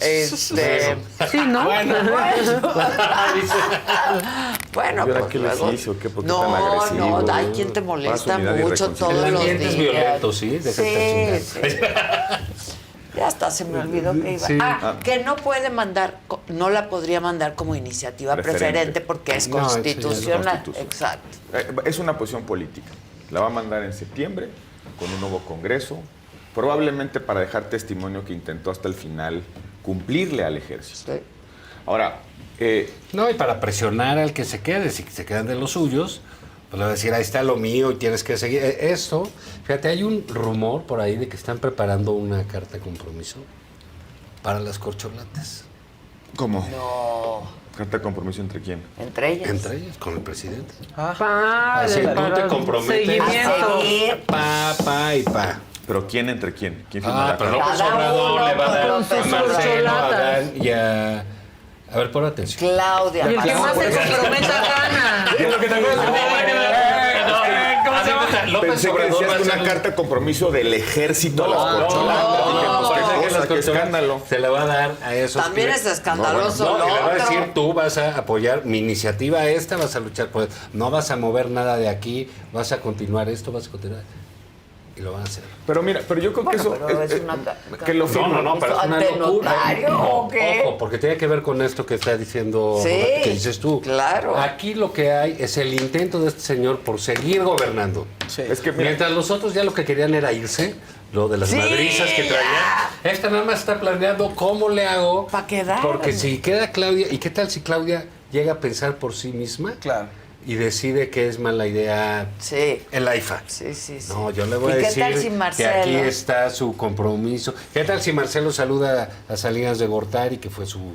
Sí, ¿no? Bueno, ¿Y ahora pues qué les luego... hizo? ¿Qué? ¿Por qué tan agresivo? No, hay quien te molesta Paz, unidad y mucho todos El los ambiente días. es violento, ¿sí? Déjate Sí. Ya hasta se me olvidó que iba. Sí. Que no puede mandar, no la podría mandar como iniciativa preferente porque es No, eso ya es constitucional. constitución. Exacto. Es una posición política. La va a mandar en septiembre con un nuevo Congreso, probablemente para dejar testimonio que intentó hasta el final cumplirle al ejército. Sí. Ahora, No, y para presionar al que se quede, si se quedan de los suyos, pues le va a decir, ahí está lo mío y tienes que seguir. Esto, fíjate, hay un rumor por ahí de que están preparando una carta de compromiso para las corcholatas. ¿cómo? No. ¿Carta de compromiso entre quién? Entre ellas. Entre ellas, con el presidente. Padre, Así, tú te para comprometes. seguimiento. A seguir. Pa. ¿Pero quién entre quién? ¿Quién Ah, firma pero la López Cada Obrador uno le va a dar con a sus Marcelo, a corcholatas. Dan y a... A ver, pon atención. Claudia. Y el que más se comprometa gana. Es lo que te acuerdas. ¿Cómo se llama? López Pensé que Obrador va a decías ser una carta de compromiso del ejército a las corcholatas. Dije, pues, qué cosa, qué escándalo. Se le va a dar a esos. También es escandaloso No, lo y le va a otro. decir, tú vas a apoyar mi iniciativa esta, vas a luchar por... No vas a mover nada de aquí, vas a continuar esto, vas a continuar... Y lo van a hacer. Pero mira, pero yo creo que Bueno, eso... pero es una que lo firme. No, pero es una ¿Ante locura. notario o qué? Ojo, porque tiene que ver con esto que está diciendo, Sí, que dices tú. claro. Aquí lo que hay es el intento de este señor por seguir gobernando. Es que mira, Mientras los otros ya lo que querían era irse, lo de las Sí, madrizas que traía. Esta nada más está planeando cómo le hago. Pa' quedar. Porque si queda Claudia, ¿y qué tal si Claudia llega a pensar por sí misma? Claro. Y decide que es mala idea Sí. el AIFA. Sí. No, yo le voy a ¿Y qué decir tal si que Marcelo? aquí está su compromiso. ¿Qué tal si Marcelo saluda a Salinas de Gortari, que fue su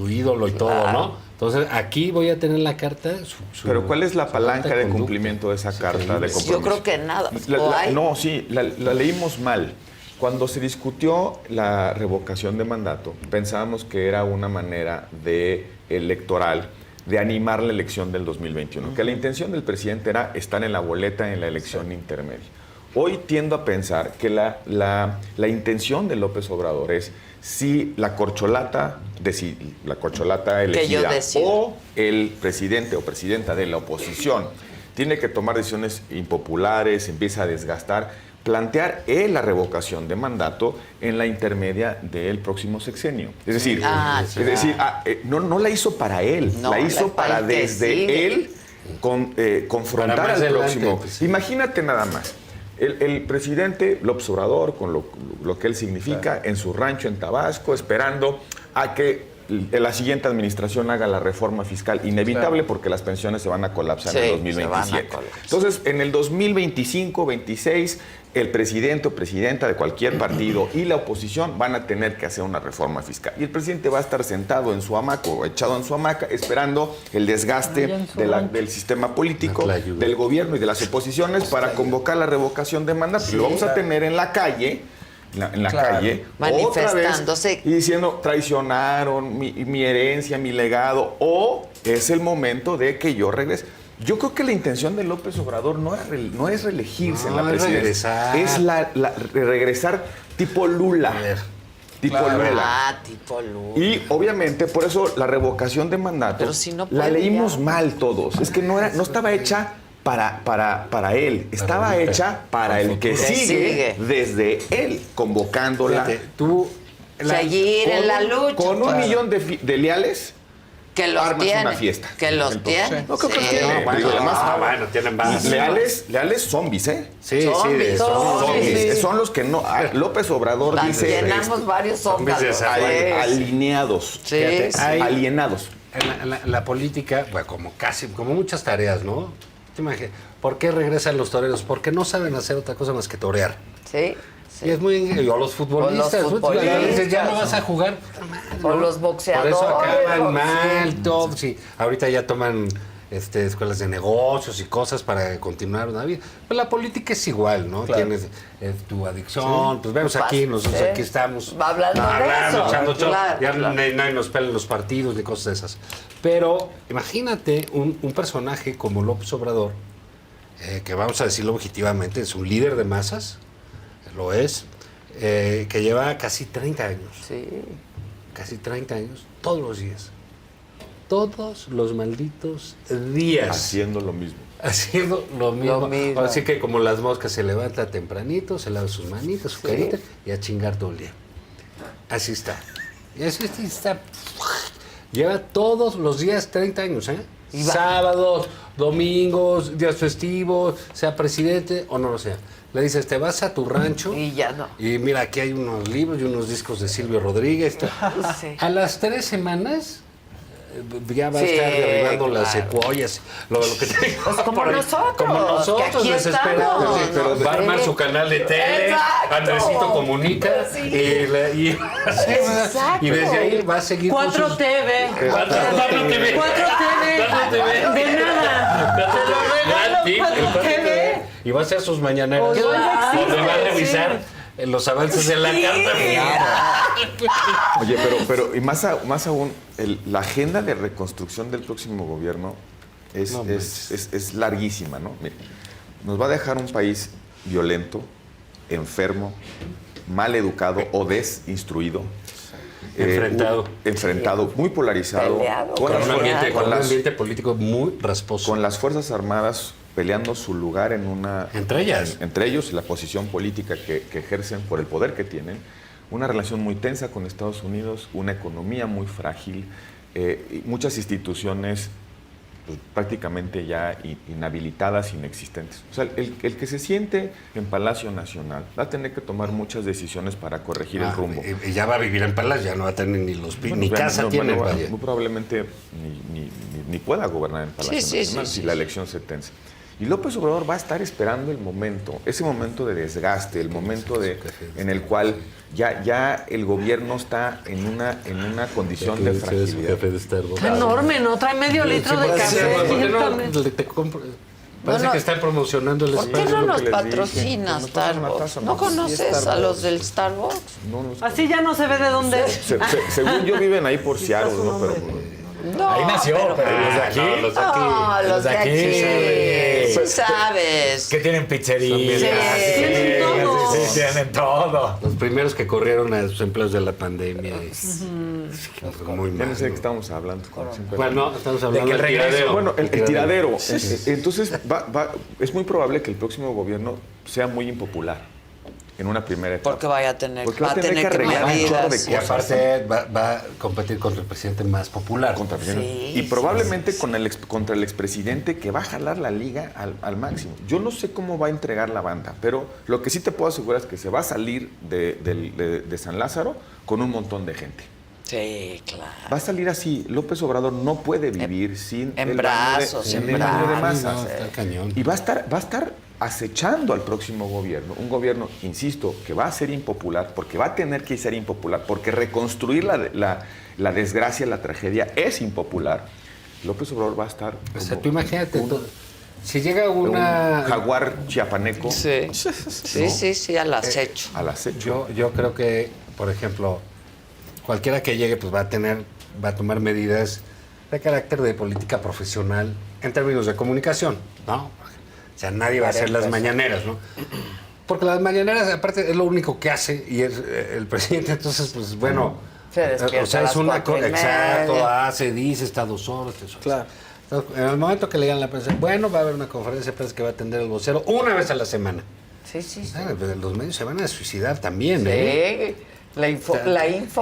ídolo y todo, Claro. ¿no? Entonces, aquí voy a tener la carta. pero ¿cuál es la su palanca carta de conducta. cumplimiento de esa carta de compromiso? Yo creo que nada. ¿O hay? No, sí, la leímos mal. Cuando se discutió la revocación de mandato, pensábamos que era una manera de electoral de animar la elección del 2021, que la intención del presidente era estar en la boleta en la elección intermedia. Hoy tiendo a pensar que la intención de López Obrador es si la corcholata elegida o el presidente o presidenta de la oposición tiene que tomar decisiones impopulares, empieza a desgastar, plantear la revocación de mandato en la intermedia del próximo sexenio. Es decir, no la hizo para él, No, la hizo para el que desde sigue. él confrontar Para más al adelante, próximo. pues. Imagínate nada más. El presidente López Obrador, con lo que él significa, en su rancho en Tabasco, esperando a que la siguiente administración haga la reforma fiscal inevitable porque las pensiones se van a colapsar en el 2027. Entonces, en el 2025, 26, el presidente o presidenta de cualquier partido y la oposición van a tener que hacer una reforma fiscal. Y el presidente va a estar sentado en su hamaca o echado en su hamaca esperando el desgaste del sistema político, del gobierno y de las oposiciones para convocar la revocación de mandato. Y lo vamos a tener en la calle. En la calle, manifestándose otra vez, y diciendo traicionaron mi herencia, mi legado, o es el momento de que yo regrese. Yo creo que la intención de López Obrador no es reelegirse en la presidencia, es regresar tipo Lula. Tipo Lula. Tipo Lula. Y obviamente por eso la revocación de mandato Pero si no la puede leímos ya. mal todos. Es que no estaba hecha para él, estaba hecha para el que sigue desde él, convocándola. Fíjate, tú seguir en la lucha. Con un millón de leales, que los armas tiene. una fiesta. Que los Entonces, tiene. No creo que los Sí. tiene. Digo, además, bueno, tienen más. leales zombies, ¿eh? Sí, Zombies, Zombies. Son los que no. López Obrador dice. Llenamos varios zombies de zócalos. esa- Alineados. Sí, Fíjate, sí. hay- Alienados. En la política, bueno, como muchas tareas, ¿no? Te imaginas, ¿por qué regresan los toreros? Porque no saben hacer otra cosa más que torear. Sí. Y es muy... O los futbolistas. futbolistas. Ya no vas a jugar. O los Por boxeadores. eso acaban sí. mal, todo. Sí, ahorita ya toman escuelas de negocios y cosas para continuar una vida. Pues la política es igual, ¿no? Claro. Tienes tu adicción, pues vemos aquí, nosotros Sí. aquí estamos. Va hablando de eso. echando chorro. Claro, Ya claro. nadie nos pela los partidos ni cosas de esas. Pero imagínate un personaje como López Obrador, que vamos a decirlo objetivamente, es un líder de masas, lo es, que lleva casi 30 años. Sí. casi 30 años, todos los días. Todos los malditos días. Haciendo lo mismo. Haciendo lo mismo. Lo mismo. Así que como las moscas, se levanta tempranito, se lava sus manitas, su carita y a chingar todo el día. Así está. Y así está. Lleva todos los días 30 años, ¿eh? Sábados, domingos, días festivos, sea presidente o no lo sea. Le dices, te vas a tu rancho Y ya no. y mira, aquí hay unos libros y unos discos de Silvio Rodríguez. Sí. A las 3 semanas ya va a Sí, estar derribando las claro. secuoyas, lo que te digo. Pues como por ahí. nosotros, Como que nosotros, aquí desesperados. estamos, Sí, pero ¿no? va a armar Sí. su canal de tele, Exacto. Andresito Comunica, Sí. y desde ahí va a seguir con 4 sus... TV. 4 TV. 4 TV. De nada. Te lo regalo, Gratis, 4 el 4 TV. Y va a hacer sus mañaneras. Claro. Donde va a revisar los avances de la carta. Oye, pero y más aún, la agenda de reconstrucción del próximo gobierno es larguísima, ¿no? Mire, nos va a dejar un país violento, enfermo, mal educado o desinstruido. Enfrentado, muy polarizado, Peleado. Con un ambiente, con con un las- ambiente político muy rasposo. con las Fuerzas Armadas peleando su lugar en una... Entre ellas. Entre ellos, la posición política que ejercen por el poder que tienen, una relación muy tensa con Estados Unidos, una economía muy frágil, y muchas instituciones pues, prácticamente ya inhabilitadas, inexistentes. O sea, el que se siente en Palacio Nacional va a tener que tomar muchas decisiones para corregir el rumbo. Y ya va a vivir en Palacio, ya no va a tener ni los Bueno, ni bueno, casa no, tiene. bueno, vaya. muy probablemente ni pueda gobernar en Palacio Sí, sí, Nacional sí, si sí. la elección se tensa. Y López Obrador va a estar esperando el momento, ese momento de desgaste, el momento en el cual ya el gobierno está en una condición de fragilidad. Está enorme, ¿no? Trae medio litro de café. ¿Por qué no Directamente. te compro? Parece No, que están promocionando el ¿Por qué espacio. no lo nos que les dije, patrocina que nos pasen una Starbucks? taza, ¿No ¿no? conoces a los del Starbucks? No, no sé. Así ya no se ve de dónde es. Según yo viven ahí por Seattle, su ¿no? nombre. Pero No, Ahí nació, pero los de aquí. No, los de aquí. No, los de aquí. Sí sabes. Que tienen pizzería. Sí. Tienen todo. Sí, tienen todo. Los primeros que corrieron a sus empleos de la pandemia. Muy ya no mal. sé de qué estamos hablando. como siempre. Bueno, estamos hablando que el del regreso- tiradero. Bueno, el tiradero. Entonces, es muy probable que el próximo gobierno sea muy impopular en una primera etapa. Porque vaya a tener, Porque va a tener que arreglar un medir chorro de así. Y aparte va a competir contra el presidente más popular. Contra el presidente. Sí, y sí, probablemente contra el expresidente que va a jalar la liga al máximo. Yo no sé cómo va a entregar la banda, pero lo que sí te puedo asegurar es que se va a salir de San Lázaro con un montón de gente. Sí, claro. Va a salir así. López Obrador no puede vivir sin en el brazos, baño en de brazos. masas. No, está cañón. Y va a estar acechando al próximo gobierno. Un gobierno, insisto, que va a ser impopular, porque va a tener que ser impopular, porque reconstruir la desgracia, la tragedia es impopular. López Obrador va a estar O sea, como tú imagínate, un si llega una... jaguar chiapaneco Sí, sí, al acecho. al acecho. Yo creo que, por ejemplo, cualquiera que llegue pues va a tomar medidas de carácter de política profesional en términos de comunicación, ¿no? O sea, nadie va a hacer las mañaneras, ¿no? Porque las mañaneras, aparte, es lo único que hace y es el presidente, entonces, pues bueno... Se despierta o sea, a es las una 4:30. Exacto, hace, dice, está 2 horas, 3 horas. Claro. Entonces, en el momento que le digan a la prensa, bueno, va a haber una conferencia de prensa que va a atender el vocero una vez a la semana. Sí, sí, sí. Ah, pues, los medios se van a suicidar también, ¿eh? Sí. La info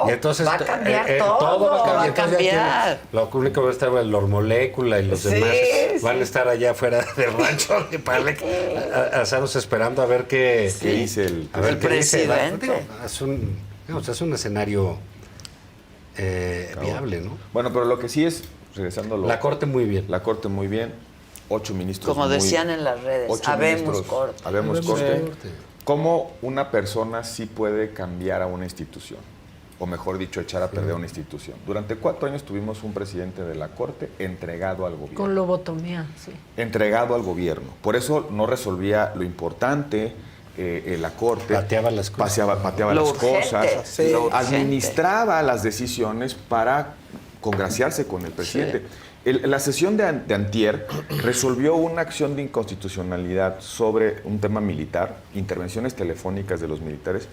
Y entonces, va a cambiar todo. todo va a cambiar. Va a Entonces, ya cambiar. tiene- lo único que va a estar el Molécula y los Sí, demás sí. van a estar allá afuera del rancho de Palec, asados esperando a ver qué ¿Qué dice el a ver El qué dice. presidente. Digo, es un escenario viable, ¿no? Bueno, pero lo que sí es, regresando a lo... La Corte muy bien. La Corte muy bien, 8 ministros Como muy- decían en las redes, 8 habemos ministros, corte. habemos Habemos corte. corte. ¿Cómo una persona sí puede cambiar a una institución? O mejor dicho, echar a perder una institución. Durante 4 años tuvimos un presidente de la Corte entregado al gobierno. Con lobotomía, sí. Entregado al gobierno. Por eso no resolvía lo importante, la Corte. Pateaba las cosas. Pateaba Lo las urgente, cosas. lo urgente. Administraba las decisiones para congraciarse con el presidente. La sesión de antier resolvió una acción de inconstitucionalidad sobre un tema militar, intervenciones telefónicas de los militares,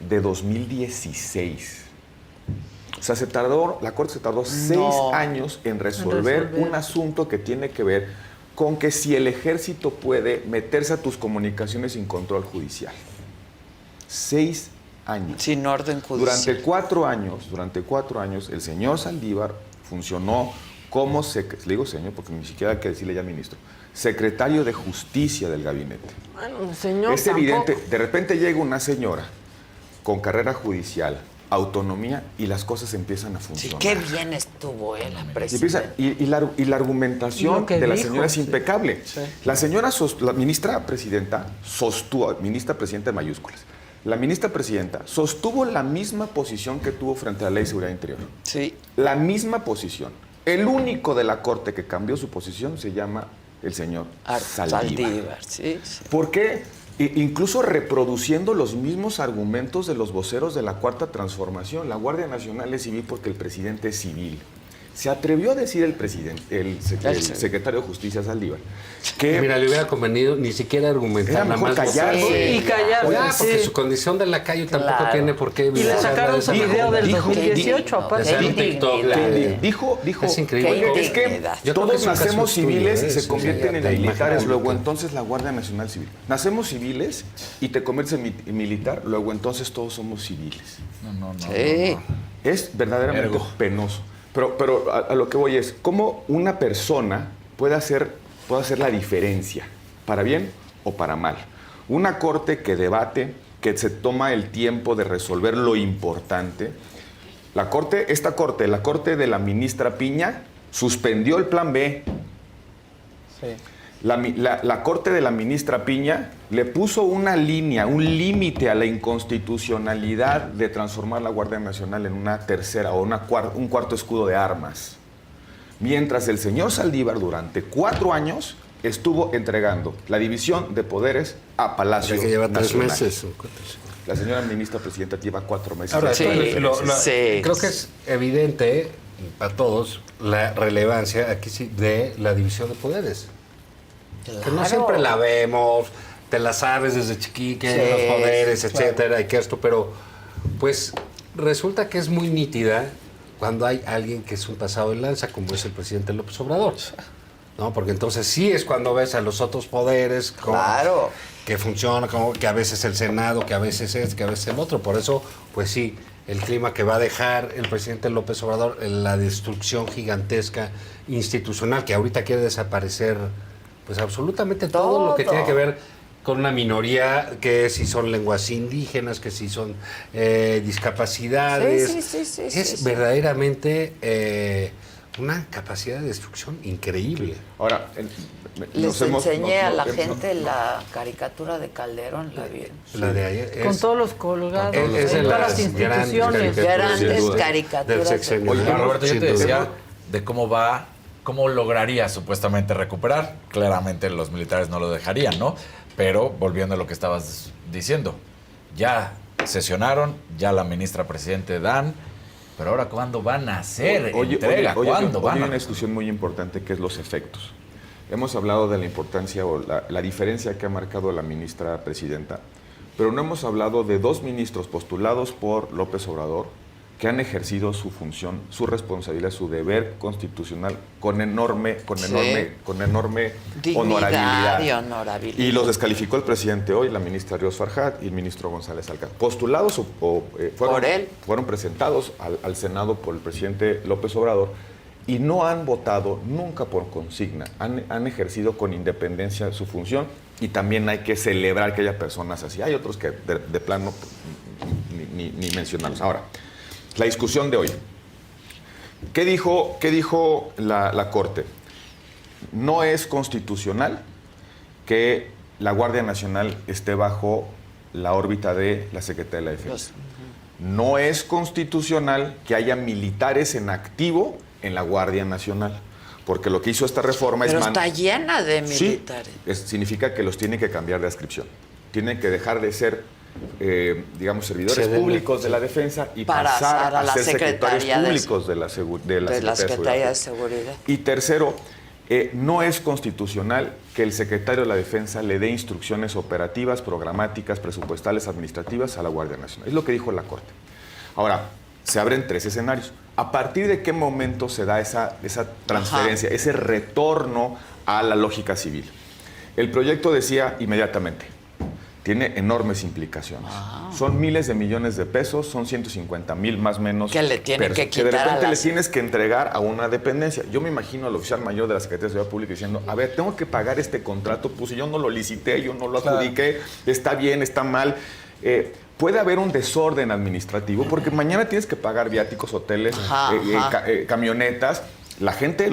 de 2016. O sea, la Corte se tardó 6 años en resolver un asunto que tiene que ver con que si el ejército puede meterse a tus comunicaciones sin control judicial. 6 años. Sin orden judicial. Durante 4 años, el señor Saldívar funcionó como, le digo señor porque ni siquiera hay que decirle ya ministro, secretario de Justicia del gabinete. Bueno, señor, Es evidente, de repente llega una señora con carrera judicial, autonomía, y las cosas empiezan a Sí, funcionar. qué bien estuvo él, la Y, presidenta. la argumentación Y lo que de la dijo, señora es sí. impecable. La ministra presidenta sostuvo, ministra presidenta en mayúsculas, la ministra presidenta sostuvo la misma posición que tuvo frente a la Ley de Seguridad Interior. Sí. La misma posición. El único de la Corte que cambió su posición se llama el señor Saldívar. Saldívar, sí, sí. ¿Por qué? Incluso reproduciendo los mismos argumentos de los voceros de la Cuarta Transformación. La Guardia Nacional es civil porque el presidente es civil. Se atrevió a decir el secretario de Justicia Saldívar que Mira, le hubiera convenido ni siquiera argumentar, era nada mejor más callarse. vocear. Y callarse, Ya, porque sí. su condición de lacayo tampoco Claro. tiene por qué Y le hacerla sacaron de esa su video manera. del dijo- 2018, aparte. de hacer un Qué TikTok, indignidad. dijo, Es increíble. Qué es que indignidad. Yo creo que todos es un caso nacemos estudio, civiles y ¿eh? se Sí, convierten ya, en de militares, imagen luego pública. entonces la Guardia Nacional Civil. Nacemos civiles y te conviertes en militar, luego entonces todos somos civiles. No. Sí. Es verdaderamente Ergo. penoso. Pero a lo que voy es, ¿cómo una persona puede hacer la diferencia, para bien o para mal? Una corte que debate, que se toma el tiempo de resolver lo importante. La corte de la ministra Piña, suspendió el plan B. Sí. La corte de la ministra Piña le puso una línea, un límite a la inconstitucionalidad de transformar la Guardia Nacional en una tercera o un cuarto escudo de armas. Mientras el señor Saldívar durante 4 años estuvo entregando la división de poderes a Palacio O sea, que lleva 3 Nacional. meses. La señora ministra presidenta lleva 4 meses. Ahora, Sí, sí. creo que es evidente para todos la relevancia aquí sí de la división de poderes. Que no siempre la vemos, te la sabes desde chiquita, Sí, los poderes, claro. etcétera, y que esto, pero pues resulta que es muy nítida cuando hay alguien que es un pasado de lanza, como es el presidente López Obrador. ¿No? Porque entonces sí es cuando ves a los otros poderes Claro. que funciona, como que a veces el Senado, que a veces que a veces el otro. Por eso, pues sí, el clima que va a dejar el presidente López Obrador, la destrucción gigantesca institucional, que ahorita quiere desaparecer, pues absolutamente todo lo que Todo. tiene que ver con una minoría, que si son lenguas indígenas, que si son discapacidades. Sí, Es verdaderamente una capacidad de destrucción increíble. Ahora, Les enseñé a la gente la caricatura de Calderón, ¿la vieron? La de ayer Con es- todos los colgados, es de en todas las las grandes instituciones. caricaturas, sin Grandes duda, caricaturas. del sexenio. Oye, Ahora, Roberto, yo Sin te duda. decía de cómo lograría supuestamente recuperar. Claramente los militares no lo dejarían, ¿no? Pero volviendo a lo que estabas diciendo, ya sesionaron, ya la ministra presidente dan, pero ahora ¿cuándo van a hacer entrega? ¿Cuándo Hay van a una discusión muy importante que es los efectos. Hemos hablado de la importancia o la diferencia que ha marcado la ministra presidenta, pero no hemos hablado de 2 ministros postulados por López Obrador que han ejercido su función, su responsabilidad, su deber constitucional con enorme Dignidad honorabilidad. y honorabilidad. Y los descalificó el presidente hoy, la ministra Ríos Farjat y el ministro González Alcázar. Postulados Por él. fueron presentados al Senado por el presidente López Obrador y no han votado nunca por consigna. Han ejercido con independencia su función y también hay que celebrar que haya personas así. Hay otros que de plano ni mencionarlos. Ahora, la discusión de hoy. ¿Qué dijo la Corte? No es constitucional que la Guardia Nacional esté bajo la órbita de la Secretaría de la Defensa. No es constitucional que haya militares en activo en la Guardia Nacional, porque lo que hizo esta reforma Pero es... está llena de Sí, militares. significa que los tienen que cambiar de adscripción. Tienen que dejar de ser, digamos, servidores Sí, públicos de la defensa y Para pasar a la ser secretarios Secretaría de- públicos de la Secretaría de Seguridad. Y tercero, no es constitucional que el secretario de la Defensa le dé instrucciones operativas, programáticas, presupuestales, administrativas a la Guardia Nacional. Es lo que dijo la Corte. Ahora, se abren 3 escenarios. ¿A partir de qué momento se da esa transferencia, ese retorno a la lógica civil? El proyecto decía inmediatamente, tiene enormes implicaciones. Son miles de millones de pesos, son 150,000 más o menos. Que le tienen que quitar de repente a le tienes que entregar a una dependencia. Yo me imagino al oficial mayor de la Secretaría de Seguridad Pública diciendo, a ver, tengo que pagar este contrato, pues yo no lo licité, yo no lo adjudiqué, está bien, está mal. Puede haber un desorden administrativo porque mañana tienes que pagar viáticos, hoteles, camionetas. La gente,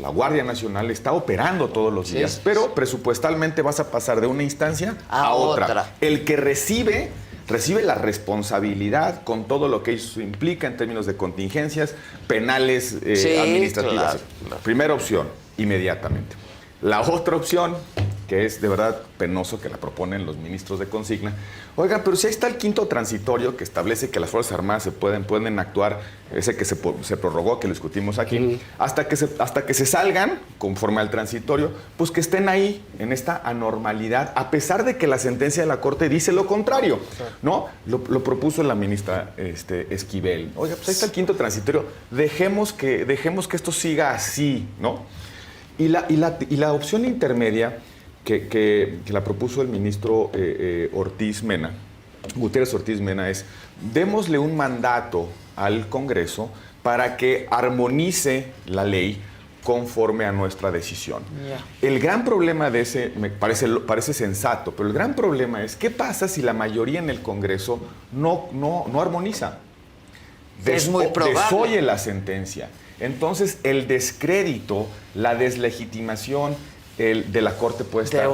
la Guardia Nacional está operando todos los días, pero presupuestalmente vas a pasar de una instancia a otra. El que recibe la responsabilidad con todo lo que eso implica en términos de contingencias penales, administrativas. Claro. Primera opción, inmediatamente. La otra opción, que es de verdad penoso que la proponen los ministros de consigna. Oigan, pero si ahí está el quinto transitorio que establece que las Fuerzas Armadas pueden actuar, ese que se prorrogó, que lo discutimos aquí, hasta que se salgan, conforme al transitorio, pues que estén ahí en esta anormalidad, a pesar de que la sentencia de la Corte dice lo contrario, ¿no? Lo propuso la ministra Esquivel. Oiga, pues ahí está el quinto transitorio, dejemos que esto siga así, ¿no? Y la opción intermedia que la propuso el ministro Gutiérrez Ortiz Mena, es démosle un mandato al Congreso para que armonice la ley conforme a nuestra decisión. El gran problema de ese, me parece sensato, pero el gran problema es ¿qué pasa si la mayoría en el Congreso no armoniza? Es muy probable. Desoye la sentencia. Entonces el descrédito, la deslegitimación de la Corte puede ser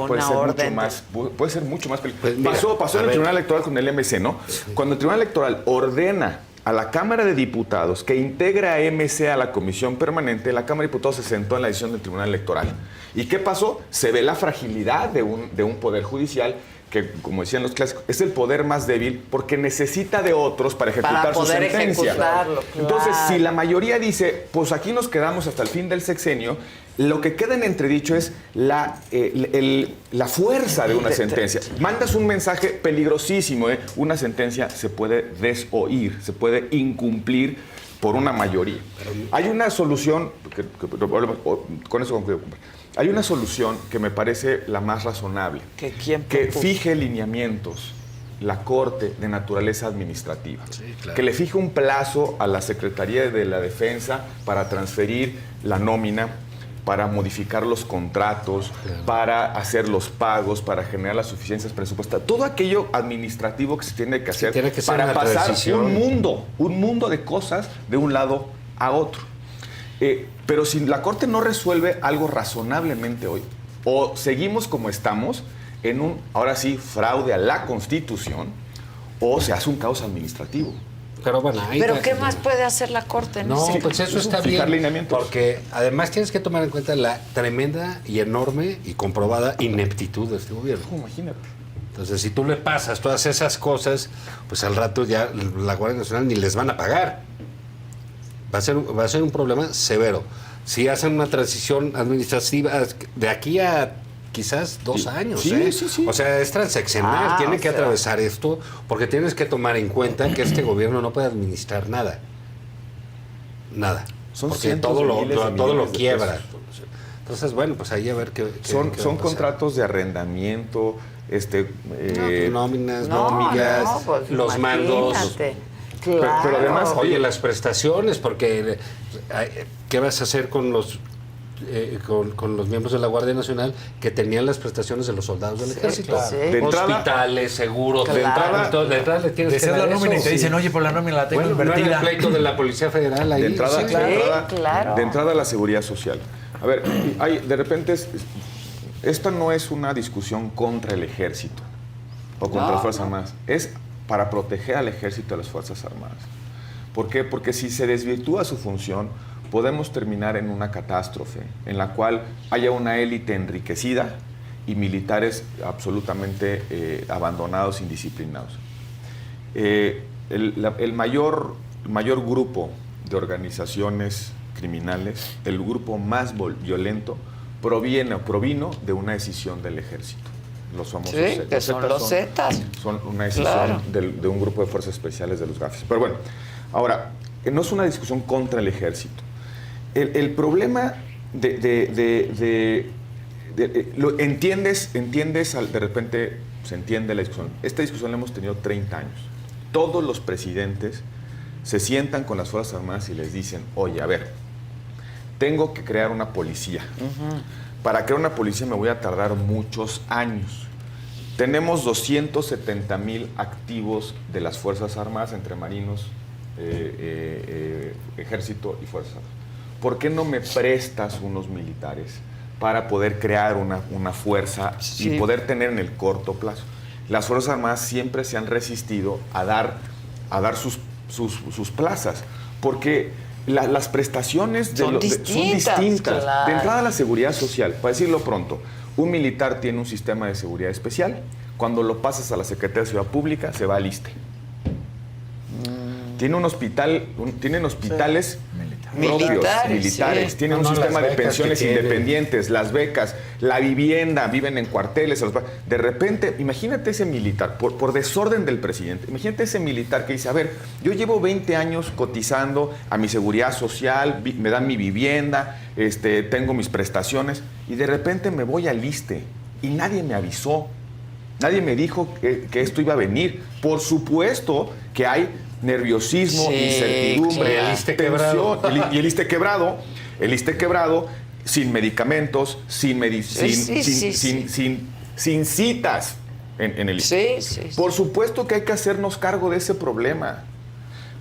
mucho más peligroso. Pasó en el Tribunal Electoral con el MC, ¿no? Cuando el Tribunal Electoral ordena a la Cámara de Diputados que integre a MC a la Comisión Permanente, la Cámara de Diputados se sentó en la decisión del Tribunal Electoral. ¿Y qué pasó? Se ve la fragilidad de un poder judicial que, como decían los clásicos, es el poder más débil porque necesita de otros para ejecutar su sentencia. Claro. Entonces, si la mayoría dice, pues aquí nos quedamos hasta el fin del sexenio, lo que queda en entredicho es la fuerza de una sentencia. Mandas un mensaje peligrosísimo, ¿eh? Una sentencia se puede desoír, se puede incumplir por una mayoría. Hay una solución, con eso concluyo. Hay una solución que me parece la más razonable, que fije lineamientos, la Corte de naturaleza administrativa, que le fije un plazo a la Secretaría de la Defensa para transferir la nómina, para modificar los contratos, para hacer los pagos, para generar las suficiencias presupuestarias, todo aquello administrativo que se tiene que hacer para pasar un mundo de cosas de un lado a otro. Pero si la Corte no resuelve algo razonablemente hoy, o seguimos como estamos, en un, ahora sí, fraude a la Constitución, o se hace un caos administrativo. Pero bueno, ¿Pero qué más puede hacer la Corte? No, pues eso está bien. Fijar lineamientos. Porque además tienes que tomar en cuenta la tremenda y enorme y comprobada ineptitud de este gobierno. Imagínate. Entonces, si tú le pasas todas esas cosas, pues al rato ya la Guardia Nacional ni les van a pagar. Va a ser un problema severo. Si hacen una transición administrativa de aquí a quizás 2 años. Sí. O sea, es transeccional, tiene que atravesar esto, porque tienes que tomar en cuenta que este gobierno no puede administrar nada. Nada. Porque todo lo quiebra. Entonces, bueno, pues ahí a ver qué son contratos de arrendamiento, nóminas, pues, los mandos. Claro. Pero además, oye, las prestaciones, porque ¿qué vas a hacer con los miembros de la Guardia Nacional que tenían las prestaciones de los soldados del ejército? Claro. De entrada, hospitales, seguros, claro. de entrada le tienes que dar la nómina y te dicen, oye, por la nómina la tengo invertida. No era el pleito de la Policía Federal ahí. de entrada, claro. de entrada la seguridad social. A ver, de repente, esta no es una discusión contra el ejército o contra las Fuerzas Armadas. Es para proteger al ejército y a las Fuerzas Armadas. ¿Por qué? Porque si se desvirtúa su función, podemos terminar en una catástrofe en la cual haya una élite enriquecida y militares absolutamente abandonados, indisciplinados. El mayor grupo de organizaciones criminales, el grupo más violento, provino de una decisión del ejército. Los famosos Zetas. Que son los Zetas. Son una decisión de un grupo de fuerzas especiales de los GAFES. Pero bueno, Ahora, no es una discusión contra el ejército. El problema lo entiendes, de repente se entiende la discusión. Esta discusión la hemos tenido 30 años. Todos los presidentes se sientan con las Fuerzas Armadas y les dicen, oye, a ver, tengo que crear una policía. Para crear una policía me voy a tardar muchos años. Tenemos 270,000 activos de las Fuerzas Armadas entre marinos, ejército y Fuerzas Armadas. ¿Por qué no me prestas unos militares para poder crear una fuerza y poder tener en el corto plazo? Las Fuerzas Armadas siempre se han resistido a dar sus plazas, porque las prestaciones son distintas. Claro. De entrada, la seguridad social, para decirlo pronto, un militar tiene un sistema de seguridad especial. Cuando lo pasas a la Secretaría de Seguridad Pública, se va al ISSSTE. Tienen hospitales propios, militares. Sí. Tienen un sistema de pensiones independientes, las becas, la vivienda, viven en cuarteles. De repente, imagínate ese militar, por desorden del presidente, imagínate ese militar que dice, a ver, yo llevo 20 años cotizando a mi seguridad social, me dan mi vivienda, tengo mis prestaciones, y de repente me voy al ISSSTE y nadie me avisó, nadie me dijo que esto iba a venir. Por supuesto que hay nerviosismo, incertidumbre, claro. El ISSSTE quebrado. Y el ISSSTE quebrado, sin medicamentos, sin citas en el ISSSTE. Por supuesto que hay que hacernos cargo de ese problema.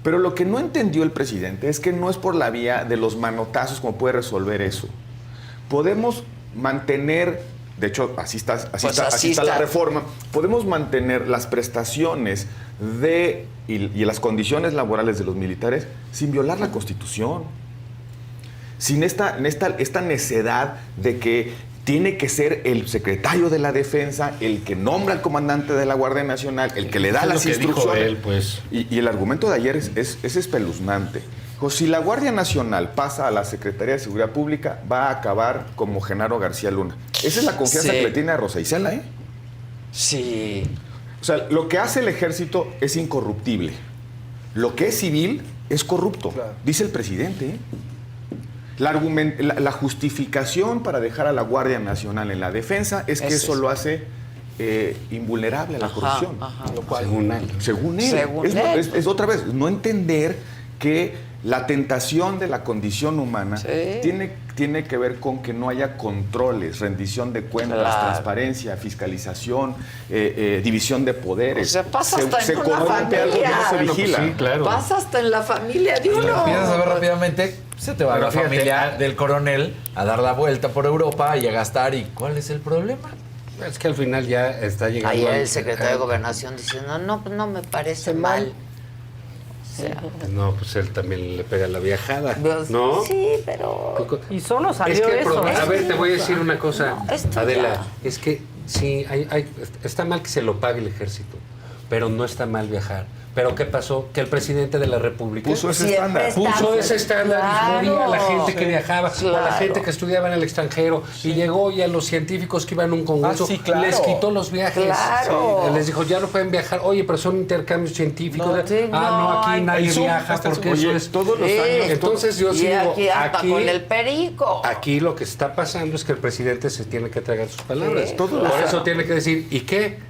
Pero lo que no entendió el presidente es que no es por la vía de los manotazos como puede resolver eso. Podemos mantener, de hecho, así está la reforma, podemos mantener las prestaciones y las condiciones laborales de los militares sin violar la Constitución. Sin esta necedad de que tiene que ser el secretario de la Defensa el que nombra al comandante de la Guardia Nacional, el que le da las instrucciones. Él, pues. Y el argumento de ayer es espeluznante. Si la Guardia Nacional pasa a la Secretaría de Seguridad Pública, va a acabar como Genaro García Luna. Esa es la confianza que le tiene a Rosa Isela, ¿eh? Sí. O sea, lo que hace el ejército es incorruptible. Lo que es civil es corrupto, dice el presidente, ¿eh? La justificación para dejar a la Guardia Nacional en la defensa es que eso lo hace invulnerable a la corrupción. Lo cual, según él. Es otra vez, no entender que la tentación de la condición humana tiene que ver con que no haya controles, rendición de cuentas, transparencia, fiscalización, división de poderes. O sea, pasa hasta en una familia. Algo que no se vigila. Pues sí, claro. Pasa hasta en la familia de uno. Si lo empiezas a ver rápidamente, se te va la familia del coronel a dar la vuelta por Europa y a gastar. ¿Y cuál es el problema? Es que al final ya está llegando... Ayer el secretario de Gobernación diciendo, no me parece mal. O sea, no, pues él también le pega la viajada, ¿no? Sí, pero... Y solo salió es que eso. A ver, te voy a decir una cosa, No, Adela. Es que sí, está mal que se lo pague el ejército, pero no está mal viajar. ¿Pero qué pasó? Que el presidente de la República puso ese estándar. Puso ese estándar y jodía a la gente que viajaba, claro. a la gente que estudiaba en el extranjero, y llegó y a los científicos que iban a un congreso, les quitó los viajes. Claro. Les dijo, ya no pueden viajar. Oye, pero son intercambios científicos. No, aquí nadie viaja porque eso es... todos los años. Entonces yo sí digo, aquí hasta con el perico. Aquí lo que está pasando es que el presidente se tiene que tragar sus palabras. Sí, Por eso tiene que decir, ¿y qué?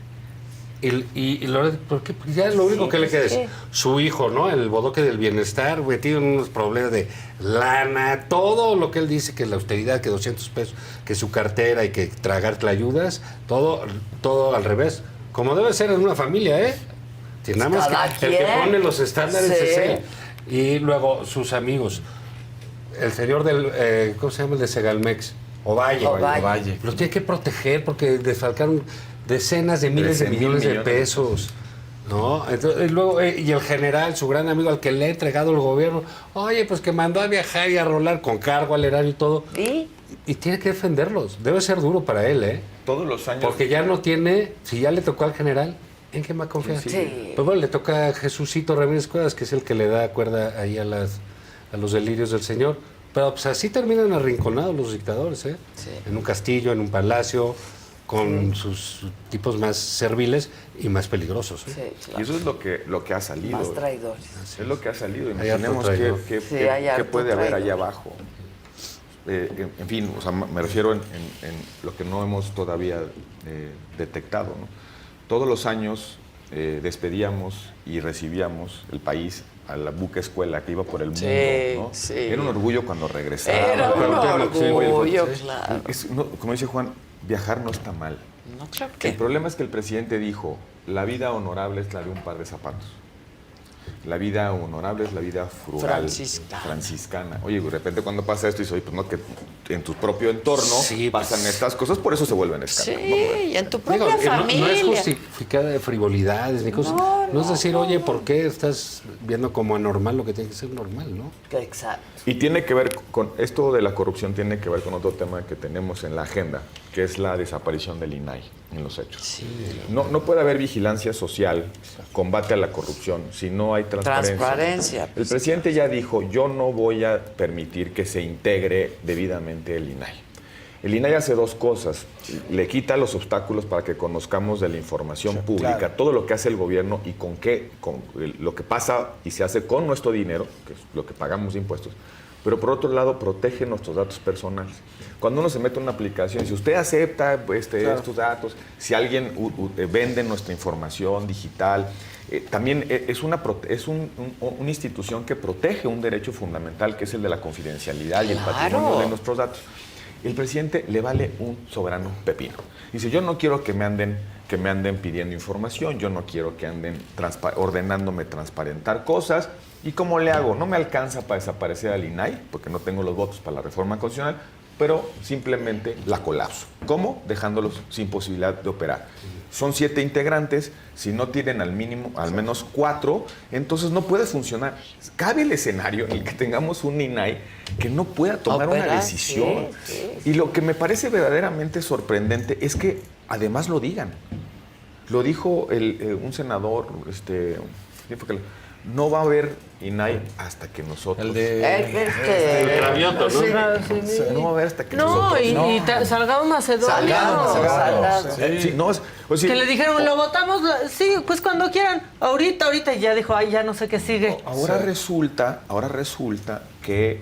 Porque ya lo único que le queda es su hijo, ¿no? El bodoque del bienestar, metido en unos problemas de lana, todo lo que él dice, que la austeridad, que 200 pesos, que su cartera y que tragar ayudas, todo al revés. Como debe ser en una familia, ¿eh? Si nada más que el que pone los estándares es él. Y luego sus amigos. El señor del, ¿cómo se llama? El de Segalmex. Ovalle. Los tiene que proteger porque desfalcaron decenas de miles de millones de pesos, ¿no? Entonces, y luego, y el general, su gran amigo al que le ha entregado el gobierno, oye, pues que mandó a viajar y a rolar con cargo al erario y todo. Y tiene que defenderlos. Debe ser duro para él, ¿eh? Todos los años. Porque ya no tiene, si ya le tocó al general, ¿en qué va a confiar? Sí. Pues bueno, le toca a Jesucito Ramírez Cuevas, que es el que le da cuerda ahí a los delirios del señor. Pero pues así terminan arrinconados los dictadores, ¿eh? Sí. En un castillo, en un palacio. con sus tipos más serviles y más peligrosos. ¿eh? Sí, Y claro. eso es lo que ha salido. Más traidores. Es lo que ha salido. Hay harto Imaginemos traidor. Sí, hay qué harto puede haber traidor. allá abajo. En fin, o sea, me refiero en lo que no hemos todavía detectado, ¿no? Todos los años despedíamos y recibíamos el país a la buque escuela que iba por el mundo, ¿no? sí. Era un orgullo cuando regresaba. Era un orgullo, Sí. claro. Como dice Juan, viajar no está mal. No, claro El que problema es que el presidente dijo, la vida honorable es la de un par de zapatos. La vida honorable es la vida frugal, franciscana. Oye, de repente cuando pasa esto, dices, oye, pues no, que en tu propio entorno Sí, pues. pasan estas cosas, por eso se vuelven escándalos. Sí, y en tu Digo, propia no familia. es justificada de frivolidades ni cosas. No es decir, oye, ¿por qué estás viendo como anormal lo que tiene que ser normal, no? Exacto. Y tiene que ver con esto de la corrupción, tiene que ver con otro tema que tenemos en la agenda, que es la desaparición del INAI en los hechos. No puede haber vigilancia social, combate a la corrupción, si no hay transparencia. El presidente ya dijo, yo no voy a permitir que se integre debidamente el INAI. El INAI hace dos cosas, le quita los obstáculos para que conozcamos de la información pública, claro. todo lo que hace el gobierno y con lo que pasa y se hace con nuestro dinero, que es lo que pagamos de impuestos, pero por otro lado protege nuestros datos personales. Cuando uno se mete en una aplicación, si usted acepta estos datos, si alguien vende nuestra información digital, también es una institución que protege un derecho fundamental, que es el de la confidencialidad y el patrimonio de nuestros datos. El presidente le vale un soberano pepino. Dice, yo no quiero que me anden pidiendo información, yo no quiero que anden ordenándome transparentar cosas. ¿Y cómo le hago? No me alcanza para desaparecer al INAI, porque no tengo los votos para la reforma constitucional, pero simplemente la colapso. ¿Cómo? Dejándolos sin posibilidad de operar. Son 7 integrantes, si no tienen al mínimo, al menos 4, entonces no puede funcionar. Cabe el escenario en el que tengamos un INAI que no pueda tomar una decisión. Sí. Y lo que me parece verdaderamente sorprendente es que además lo digan. Lo dijo un senador, ¿quién fue que no va a haber INAI hasta que nosotros... El Cravioto, ¿no? Sí. No va a haber hasta que No, nosotros... Salgado Macedonio. Salgado. Sí, no, o sea, Que le dijeron, lo votamos, sí, pues cuando quieran. Ahorita, y ya dijo, ay, ya no sé qué sigue. Ahora resulta que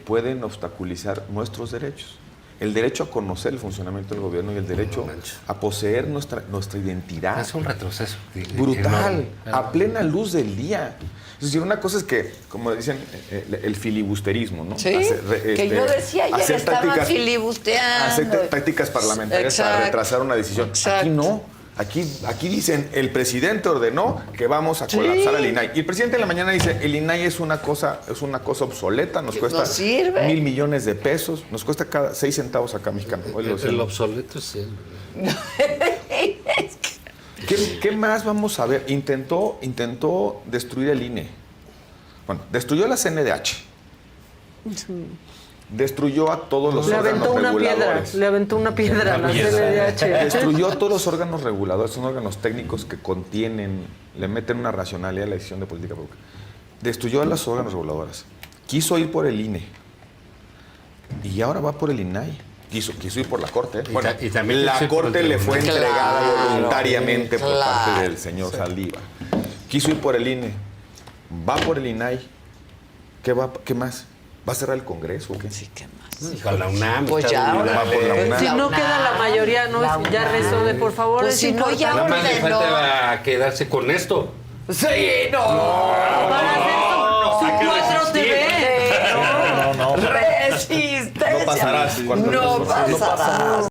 pueden obstaculizar nuestros derechos. El derecho a conocer el funcionamiento del gobierno y el derecho a poseer nuestra identidad. Es un retroceso. Brutal, enorme. a plena luz del día. Es decir, una cosa es que, como dicen, el filibusterismo, ¿no? Sí, que yo decía ayer, estaban filibusteando. Hacer tácticas parlamentarias para retrasar una decisión. Exacto. Aquí no. Aquí dicen, el presidente ordenó que vamos a colapsar al INAI. Y el presidente en la mañana dice, el INAI es una cosa obsoleta, nos cuesta no sirve. 1,000 millones de pesos, nos cuesta cada 6 centavos acá mexicano. El obsoleto es él. ¿Qué más vamos a ver? Intentó destruir el INE. Bueno, destruyó la CNDH. Destruyó a todos los órganos reguladores. Le aventó una piedra a la CNDH. Destruyó a todos los órganos reguladores, son órganos técnicos que contienen, le meten una racionalidad a la decisión de política pública. Destruyó a los órganos reguladores. Quiso ir por el INE. Y ahora va por el INAI. Quiso ir por la Corte. Bueno, y también la Corte le fue entregada voluntariamente por parte claro. del señor Saldívar. Quiso ir por el INE. Va por el INAI. ¿Qué más? ¿Va a cerrar el Congreso o qué? Sí, ¿qué más? Con la UNAM. Pues está ya, olvidable. va por la UNAM. Si no queda la mayoría, no La es, ya UNAM. rezó de por favor. Pues es si no, ya importante. Nada más le ordenó. falta quedarse con esto. Sí, no. Para hacer su 4 TV. No. Resistencia. No pasarás. No pasarás.